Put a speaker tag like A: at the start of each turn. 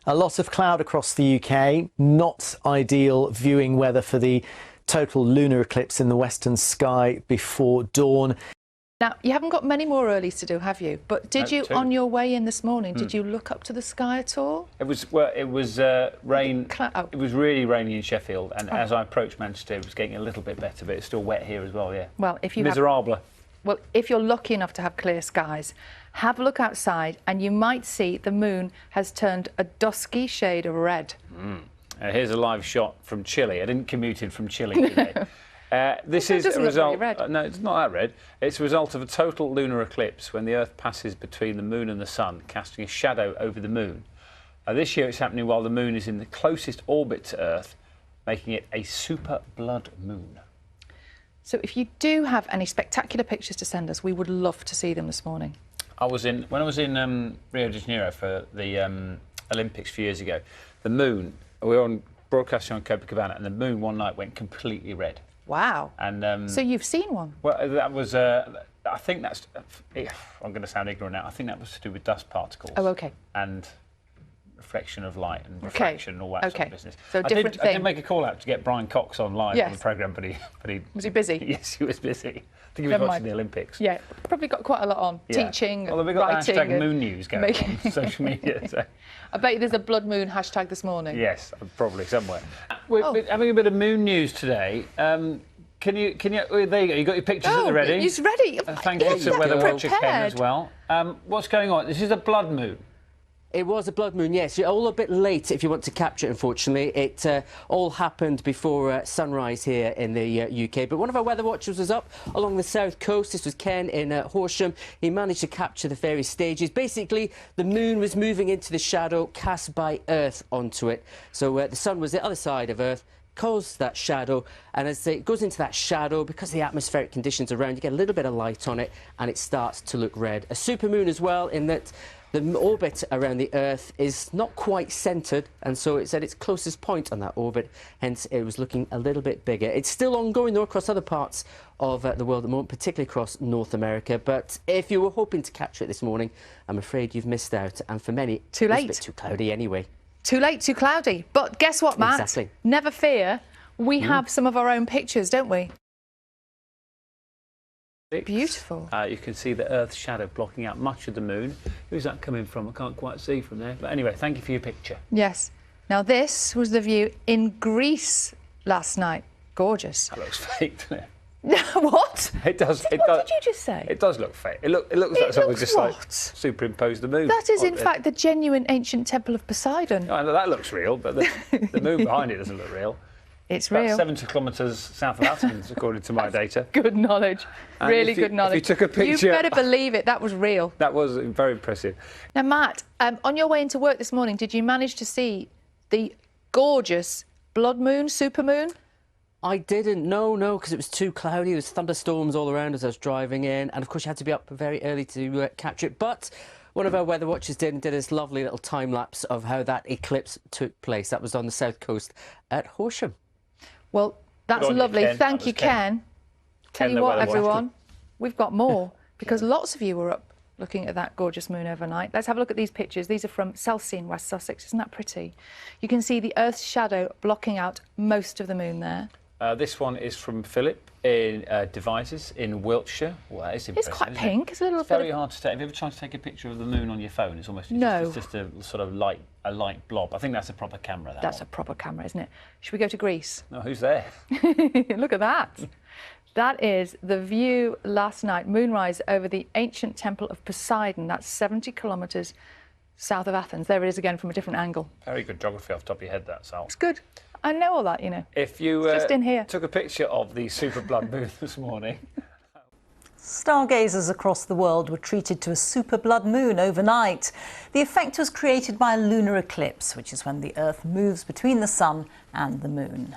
A: A lot of cloud across the UK, not ideal viewing weather for the total lunar eclipse in the western sky before dawn.
B: Now, you haven't got many more earlies to do, have you? But did you, on your way in this morning, did you look up to the sky at all?
C: It was rain. It was really rainy in Sheffield, and as I approached Manchester, it was getting a little bit better, but it's still wet here as well. Yeah.
B: Well, if you
C: miserable.
B: Well, if you're lucky enough to have clear skies, have a look outside, and you might see the moon has turned a dusky shade of red.
C: Here's a live shot from Chile. I didn't commute in from Chile today. This is a result. No, it's not that red. It's a result of a total lunar eclipse when the Earth passes between the moon and the sun, casting a shadow over the moon. This year it's happening while the moon is in the closest orbit to Earth, making it a super blood moon.
B: So if you do have any spectacular pictures to send us, we would love to see them this morning.
C: When I was in Rio de Janeiro for the Olympics a few years ago, the moon, we were on broadcasting on Copacabana, and the moon one night went completely red.
B: Wow.
C: And
B: so you've seen one?
C: Well, that was, I think that's, I'm going to sound ignorant now, I think that was to do with dust particles.
B: Oh, OK.
C: And reflection of light and refraction and all that sort of business.
B: So different thing.
C: I did make a call out to get Brian Cox on live on the programme, but he...
B: Was he busy?
C: Yes, he was busy. I think he was watching the Olympics.
B: Yeah, probably got quite a lot on, teaching,
C: Although we've got
B: writing.
C: hashtag moon news going on social media. So.
B: I bet you there's a blood moon hashtag this morning.
C: Yes, probably somewhere. We're having a bit of moon news today. Can you, oh, there you go, you got your pictures at the ready?
B: He's ready.
C: Thank you to Weather Watcher Ken as well. What's going on? This is a blood moon.
D: It was a blood moon, yes. You're all a bit late if you want to capture it, unfortunately. It all happened before sunrise here in the UK. But one of our weather watchers was up along the south coast. This was Ken in Horsham. He managed to capture the various stages. Basically, the moon was moving into the shadow cast by Earth onto it. So the sun was the other side of Earth, caused that shadow, and as it goes into that shadow, because of the atmospheric conditions around, you get a little bit of light on it, and it starts to look red. A supermoon as well, in that the orbit around the Earth is not quite centred, and so it's at its closest point on that orbit, hence it was looking a little bit bigger. It's still ongoing, though, across other parts of the world at the moment, particularly across North America. But if you were hoping to capture it this morning, I'm afraid you've missed out, and for many,
B: too late.
D: It's a bit too cloudy anyway.
B: Too late, too cloudy. But guess what, Matt?
D: Exactly.
B: Never fear, we have some of our own pictures, don't we? Beautiful.
C: You can see the Earth's shadow blocking out much of the moon. Who's that coming from? I can't quite see from there. But anyway, thank you for your picture.
B: Yes. Now, this was the view in Greece last night. Gorgeous.
C: That looks fake, doesn't it?
B: What?
C: It does.
B: What did you just say?
C: It does look fake. It looks like someone just like superimposed the moon.
B: That is, in fact, the genuine ancient temple of Poseidon.
C: Oh, that looks real, but the moon behind it doesn't look real.
B: It's real.
C: About 70 kilometres south of Athens, according to my data.
B: Good knowledge. Really good knowledge.
C: If you took a picture...
B: You better believe it, that was real.
C: That was very impressive.
B: Now, Matt, on your way into work this morning, did you manage to see the gorgeous blood moon, supermoon?
D: I didn't, no, because it was too cloudy. There was thunderstorms all around as I was driving in. And, of course, you had to be up very early to capture it. But one of our weather watchers did this lovely little time-lapse of how that eclipse took place. That was on the south coast at Horsham.
B: Well, that's lovely. Thank you, Ken. Tell you what, everyone, we've got more, because lots of you were up looking at that gorgeous moon overnight. Let's have a look at these pictures. These are from Selsey in West Sussex. Isn't that pretty? You can see the Earth's shadow blocking out most of the moon there.
C: This one is from Philip in Devizes in Wiltshire. Well, that is impressive.
B: It's quite pink. It's a little bit.
C: Very hard to take. Have you ever tried to take a picture of the moon on your phone? It's almost it's just a sort of light blob. I think that's a proper camera.
B: That's a proper camera, isn't it? Should we go to Greece?
C: No, who's there?
B: Look at that. That is the view last night, moonrise over the ancient temple of Poseidon. That's 70 kilometres south of Athens. There it is again from a different angle.
C: Very good geography off the top of your head, that, Sal.
B: It's good. I know all that, you know.
C: If you
B: just in here.
C: Took a picture of the super blood moon this morning.
E: Stargazers across the world were treated to a super blood moon overnight. The effect was created by a lunar eclipse, which is when the Earth moves between the sun and the moon.